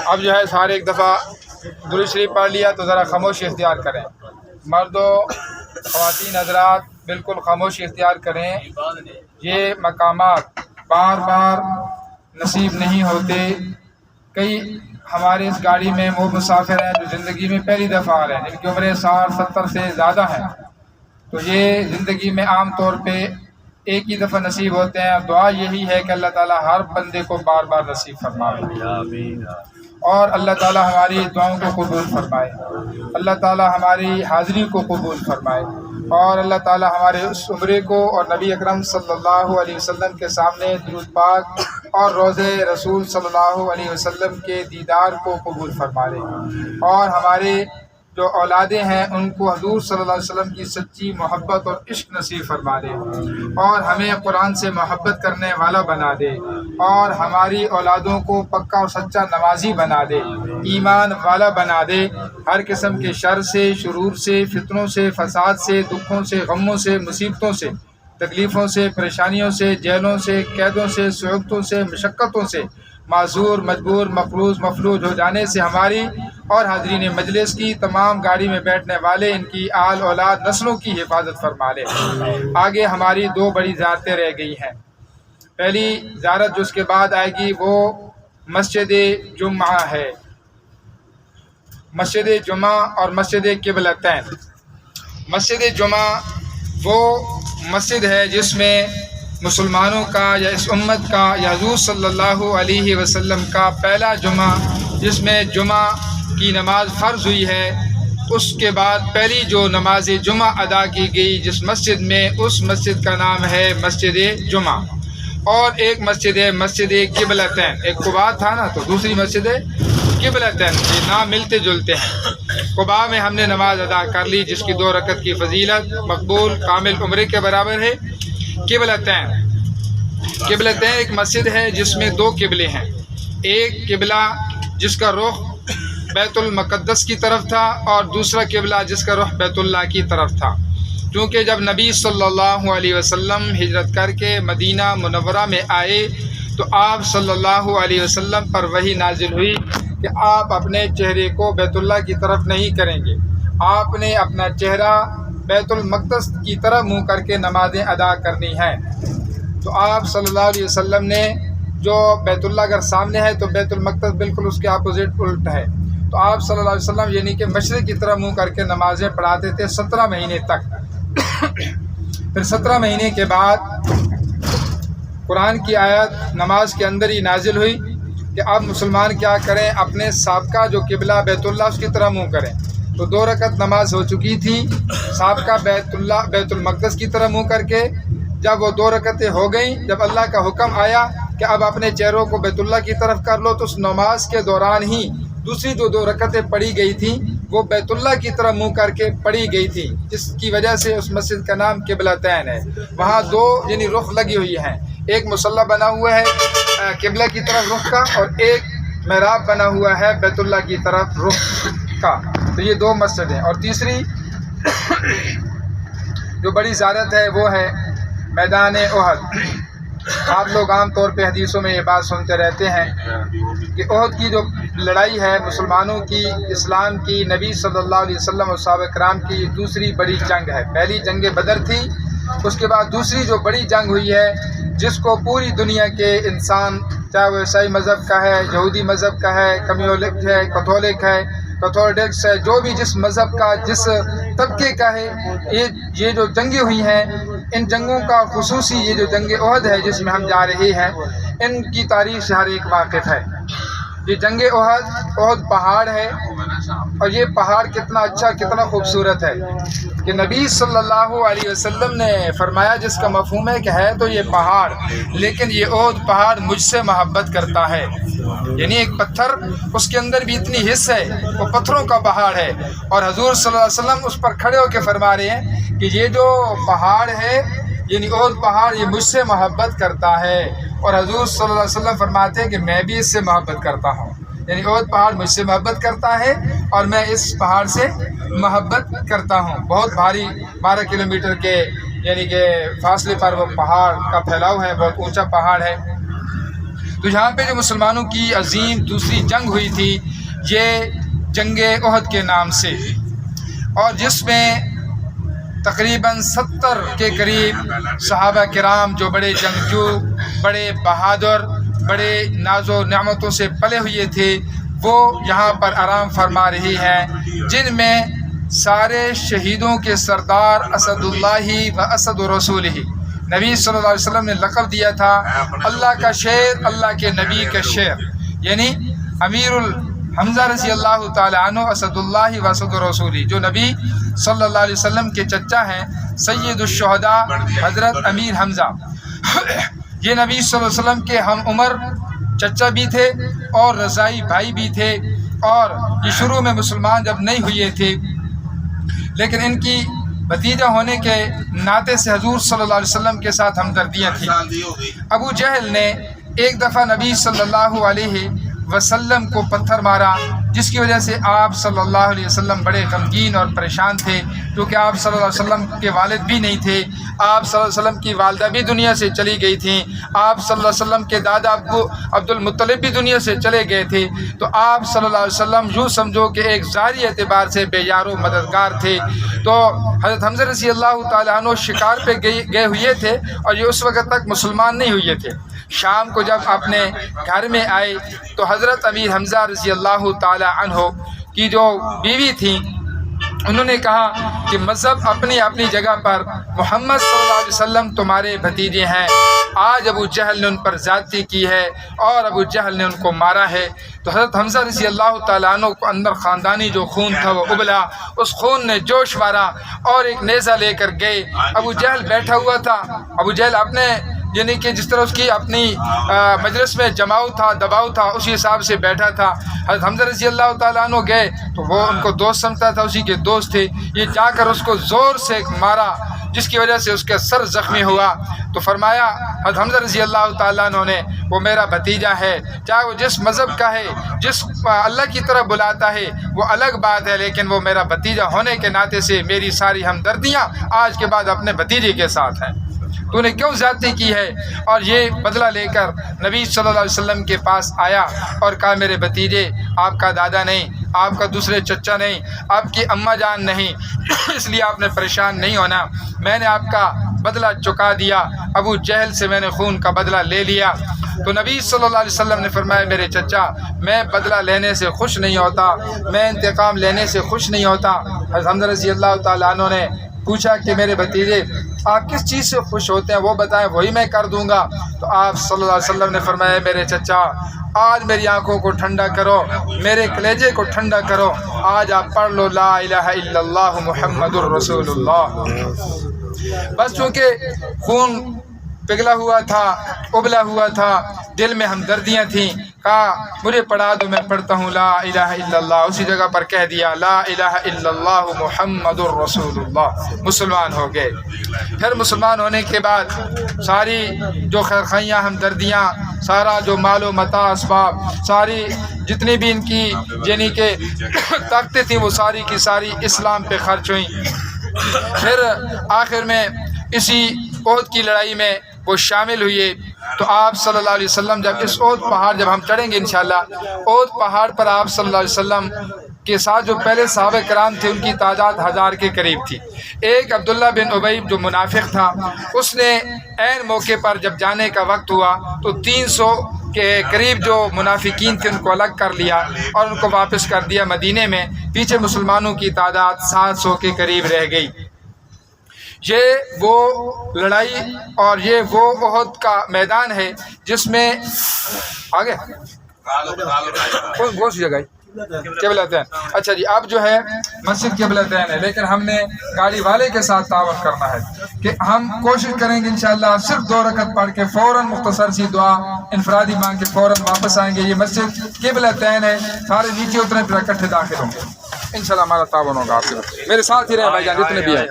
اب جو ہے سارے ایک دفعہ درود شریف پڑھ لیا تو ذرا خاموشی اختیار کریں. مرد و خواتین حضرات بالکل خاموشی اختیار کریں. یہ مقامات بار بار نصیب نہیں ہوتے. کئی ہمارے اس گاڑی میں وہ مسافر ہیں جو زندگی میں پہلی دفعہ آ رہے ہیں، جن کی عمریں 60-70 سے زیادہ ہیں. تو یہ زندگی میں عام طور پہ ایک ہی دفعہ نصیب ہوتے ہیں. دعا یہی ہے کہ اللہ تعالیٰ ہر بندے کو بار بار نصیب فرمائے اور اللہ تعالیٰ ہماری دعاؤں کو قبول فرمائے. اللہ تعالیٰ ہماری حاضری کو قبول فرمائے اور اللہ تعالیٰ ہمارے اس عمرے کو اور نبی اکرم صلی اللہ علیہ وسلم کے سامنے درود پاک اور روضے رسول صلی اللہ علیہ وسلم کے دیدار کو قبول فرما لے اور ہمارے جو اولادیں ہیں ان کو حضور صلی اللہ علیہ وسلم کی سچی محبت اور عشق نصیب فرما دے اور ہمیں قرآن سے محبت کرنے والا بنا دے اور ہماری اولادوں کو پکا اور سچا نمازی بنا دے، ایمان والا بنا دے. ہر قسم کے شر سے، شرور سے، فتنوں سے، فساد سے، دکھوں سے، غموں سے، مصیبتوں سے، تکلیفوں سے، پریشانیوں سے، جیلوں سے، قیدوں سے، صعوبتوں سے، مشقتوں سے معذور، مجبور، مفروض، مفلوج ہو جانے سے ہماری اور حاضرین مجلس کی، تمام گاڑی میں بیٹھنے والے، ان کی آل اولاد نسلوں کی حفاظت فرما لے. آگے ہماری 2 بڑی زیارتیں رہ گئی ہیں. پہلی زیارت جو اس کے بعد آئے گی وہ مسجد جمعہ ہے. مسجد جمعہ اور مسجد قبلتین. مسجد جمعہ وہ مسجد ہے جس میں مسلمانوں کا یا اس امت کا یا حضور صلی اللہ علیہ وسلم کا پہلا جمعہ جس میں جمعہ کی نماز فرض ہوئی ہے. اس کے بعد پہلی جو نماز جمعہ ادا کی گئی جس مسجد میں، اس مسجد کا نام ہے مسجد جمعہ. اور ایک مسجد ہے مسجد قبلتین. ایک قباء تھا نا، تو دوسری مسجد قبلتین. یہ نام ملتے جلتے ہیں. قباء میں ہم نے نماز ادا کر لی جس کی 2 رکعت کی فضیلت مقبول کامل عمرے کے برابر ہے. قبلتین ایک مسجد ہے جس میں 2 قبلے ہیں. ایک قبلہ جس کا رخ بیت المقدس کی طرف تھا اور دوسرا قبلہ جس کا رخ بیت اللہ کی طرف تھا. کیونکہ جب نبی صلی اللہ علیہ وسلم ہجرت کر کے مدینہ منورہ میں آئے تو آپ صلی اللہ علیہ وسلم پر وحی نازل ہوئی کہ آپ اپنے چہرے کو بیت اللہ کی طرف نہیں کریں گے، آپ نے اپنا چہرہ بیت المقدس کی طرف منہ کر کے نمازیں ادا کرنی ہیں. تو آپ صلی اللہ علیہ وسلم نے جو بیت اللہ اگر سامنے ہے تو بیت المقدس بالکل اس کے اپوزٹ الٹ ہے. تو آپ صلی اللہ علیہ وسلم یعنی کہ مشرق کی طرف منہ کر کے نمازیں پڑھاتے تھے 17 مہینے تک. پھر 17 مہینے کے بعد قرآن کی آیت نماز کے اندر ہی نازل ہوئی کہ اب مسلمان کیا کریں، اپنے سابقہ جو قبلہ بیت اللہ اس کی طرف منہ کریں. تو 2 رکعت نماز ہو چکی تھی سابقہ بیت المقدس کی طرف منہ کر کے. جب وہ 2 رکعتیں ہو گئیں، جب اللہ کا حکم آیا کہ اب اپنے چہروں کو بیت اللہ کی طرف کر لو، تو اس نماز کے دوران ہی دوسری جو 2 رکعتیں پڑھی گئی تھیں وہ بیت اللہ کی طرف منہ کر کے پڑھی گئی تھی، جس کی وجہ سے اس مسجد کا نام قبلتین ہے. وہاں 2 یعنی رخ لگی ہوئی ہیں. ایک مصلی بنا ہوا ہے قبلہ کی طرف رخ کا اور ایک محراب بنا ہوا ہے بیت اللہ کی طرف رخ کا. تو یہ 2 مسجد ہیں. اور تیسری جو بڑی زیارت ہے وہ ہے میدان احد. آپ لوگ عام طور پہ حدیثوں میں یہ بات سنتے رہتے ہیں کہ احد کی جو لڑائی ہے مسلمانوں کی، اسلام کی، نبی صلی اللہ علیہ وسلم اور صحابہ کرام کی دوسری بڑی جنگ ہے. پہلی جنگ بدر تھی، اس کے بعد دوسری جو بڑی جنگ ہوئی ہے جس کو پوری دنیا کے انسان، چاہے وہ عیسائی مذہب کا ہے، یہودی مذہب کا ہے، کمیونسٹ ہے، کیتھولک ہے، کیتھولکس ہے، جو بھی جس مذہب کا جس طبقے کا ہے، یہ جو جنگیں ہوئی ہیں ان جنگوں کا خصوصی یہ جو جنگ احد ہے جس میں ہم جا رہے ہیں ان کی تاریخ سے ہر ایک واقف ہے. یہ جنگ احد پہاڑ ہے اور یہ پہاڑ کتنا اچھا کتنا خوبصورت ہے کہ نبی صلی اللہ علیہ وسلم نے فرمایا جس کا مفہوم ہے کہ ہے تو یہ پہاڑ لیکن یہ احد پہاڑ مجھ سے محبت کرتا ہے. یعنی ایک پتھر اس کے اندر بھی اتنی حص ہے، وہ پتھروں کا پہاڑ ہے اور حضور صلی اللہ علیہ وسلم اس پر کھڑے ہو کے فرما رہے ہیں کہ یہ جو پہاڑ ہے یعنی احد پہاڑ یہ مجھ سے محبت کرتا ہے. اور حضور صلی اللہ علیہ وسلم فرماتے ہیں کہ میں بھی اس سے محبت کرتا ہوں. یعنی احد پہاڑ مجھ سے محبت کرتا ہے اور میں اس پہاڑ سے محبت کرتا ہوں. بہت بھاری 12 کلومیٹر کے یعنی کہ فاصلے پر وہ پہاڑ کا پھیلاؤ ہے، بہت اونچا پہاڑ ہے. تو یہاں پہ جو مسلمانوں کی عظیم دوسری جنگ ہوئی تھی یہ جنگ احد کے نام سے، اور جس میں تقریباً 70 کے قریب صحابہ کرام جو بڑے جنگجو، بڑے بہادر، بڑے ناز و نعمتوں سے پلے ہوئے تھے، وہ یہاں پر آرام فرما رہی ہیں، جن میں سارے شہیدوں کے سردار اسد اللہ و اسد رسولہ، نبی صلی اللہ علیہ وسلم نے لقب دیا تھا اللہ کا شیر، اللہ کے نبی کا شیر، یعنی امیر حمزہ رضی اللہ تعالی عنہ اسد اللہ و اسد رسولی، جو نبی صلی اللہ علیہ وسلم کے چچا ہیں، سید الشہداء حضرت امیر حمزہ، یہ نبی صلی اللہ علیہ وسلم کے ہم عمر چچا بھی تھے اور رضائی بھائی بھی تھے، اور یہ شروع میں مسلمان جب نہیں ہوئے تھے، لیکن ان کی بھتیجا ہونے کے ناطے سے حضور صلی اللہ علیہ وسلم کے ساتھ ہمدردیاں تھیں۔ ابو جہل نے ایک دفعہ نبی صلی اللہ علیہ وسلم کو پتھر مارا، جس کی وجہ سے آپ صلی اللہ علیہ وسلم بڑے غمگین اور پریشان تھے، کیونکہ آپ صلی اللہ علیہ وسلم کے والد بھی نہیں تھے، آپ صلی اللہ علیہ وسلم کی والدہ بھی دنیا سے چلی گئی تھیں، آپ صلی اللہ علیہ وسلم کے دادا ابو عبد المطلب بھی دنیا سے چلے گئے تھے، تو آپ صلی اللہ علیہ وسلم یوں سمجھو کہ ایک ظاہری اعتبار سے بے یار و مددگار تھے۔ تو حضرت حمزہ رضی اللہ تعالیٰ عنہ شکار پہ گئے ہوئے تھے، اور یہ اس وقت تک مسلمان نہیں ہوئے تھے۔ شام کو جب اپنے گھر میں آئے تو حضرت امیر حمزہ رضی اللہ تعالی عنہ کی جو بیوی تھیں، انہوں نے کہا کہ مذہب اپنی اپنی جگہ پر، محمد صلی اللہ علیہ وسلم تمہارے بھتیجے ہیں، آج ابو جہل نے ان پر زیادتی کی ہے اور ابو جہل نے ان کو مارا ہے۔ تو حضرت حمزہ رضی اللہ تعالیٰ عنہ کو اندر خاندانی جو خون تھا وہ ابلا، اس خون نے جوش مارا اور ایک نیزہ لے کر گئے۔ ابو جہل بیٹھا ہوا تھا، ابو جہل اپنے یعنی کہ جس طرح اس کی اپنی مجلس میں جماؤ تھا، دباؤ تھا، اسی حساب سے بیٹھا تھا۔ حضرت حمزہ رضی اللہ تعالیٰ عنہ گئے تو وہ ان کو دوست سمجھتا تھا، اسی کے دوست تھے، یہ جا کر اس کو زور سے مارا، جس کی وجہ سے اس کا سر زخمی ہوا۔ تو فرمایا حضرت حمزہ رضی اللہ تعالیٰ عنہ نے، وہ میرا بھتیجا ہے، چاہے وہ جس مذہب کا ہے، جس اللہ کی طرف بلاتا ہے وہ الگ بات ہے، لیکن وہ میرا بھتیجا ہونے کے ناطے سے میری ساری ہمدردیاں آج کے بعد اپنے بھتیجے کے ساتھ ہیں۔ تو نے کیوں زیادتی کی ہے؟ اور یہ بدلہ لے کر نبی صلی اللہ علیہ وسلم کے پاس آیا اور کہا میرے بھتیجے، آپ کا دادا نہیں، آپ کا دوسرے چچا نہیں، آپ کی اماں جان نہیں، اس لیے آپ نے پریشان نہیں ہونا، میں نے آپ کا بدلہ چکا دیا، ابو جہل سے میں نے خون کا بدلہ لے لیا۔ تو نبی صلی اللہ علیہ وسلم نے فرمایا میرے چچا، میں بدلہ لینے سے خوش نہیں ہوتا، میں انتقام لینے سے خوش نہیں ہوتا۔ حضرت حمزہ رضی اللہ تعالیٰ عنہ نے پوچھا کہ میرے بھتیجے آپ کس چیز سے خوش ہوتے ہیں، وہ بتائیں، وہی میں کر دوں گا۔ تو آپ صلی اللہ علیہ وسلم نے فرمایا میرے چچا، آج میری آنکھوں کو ٹھنڈا کرو، میرے کلیجے کو ٹھنڈا کرو، آج آپ پڑھ لو لا الہ الا اللہ محمد الرسول اللہ۔ بس چونکہ خون پگھلا ہوا تھا، ابلا ہوا تھا، دل میں ہمدردیاں تھیں، کہا مجھے پڑھا دو، میں پڑھتا ہوں لا الہ الا اللہ، اسی جگہ پر کہہ دیا لا الہ الا اللہ محمد الرسول اللہ، مسلمان ہو گئے۔ پھر مسلمان ہونے کے بعد ساری جو خیرخائیاں، ہمدردیاں، سارا جو مال و متاع، اسباب، ساری جتنی بھی ان کی یعنی کہ طاقتیں تھیں وہ ساری کی ساری اسلام پہ خرچ ہوئیں۔ پھر آخر میں اسی احد کی لڑائی میں وہ شامل ہوئے۔ تو آپ صلی اللہ علیہ وسلم جب اس احد پہاڑ جب ہم چڑھیں گے انشاءاللہ، احد پہاڑ پر آپ صلی اللہ علیہ وسلم کے ساتھ جو پہلے صحابہ کرام تھے ان کی تعداد 1000 کے قریب تھی۔ ایک عبداللہ بن ابی جو منافق تھا، اس نے عین موقع پر جب جانے کا وقت ہوا تو 300 کے قریب جو منافقین تھے ان کو الگ کر لیا اور ان کو واپس کر دیا مدینے میں، پیچھے مسلمانوں کی تعداد 700 کے قریب رہ گئی۔ یہ وہ لڑائی اور یہ وہ احد کا میدان ہے جس میں آگے کون سی جگہ قبلتین، اچھا جی، اب جو ہے مسجد قبلتین ہے، لیکن ہم نے گاڑی والے کے ساتھ تعاون کرنا ہے کہ ہم کوشش کریں گے انشاءاللہ صرف 2 رکعت پڑھ کے فوراً مختصر سی دعا انفرادی مانگ کے فوراً واپس آئیں گے۔ یہ مسجد قبلتین ہے، سارے نیچے اتریں پھر اکٹھے داخل ہوں گے، انشاءاللہ ہمارا تعاون ہوگا آپ کے۔ میرے ساتھ ہی رہے بھائی جان جتنے بھی ہیں۔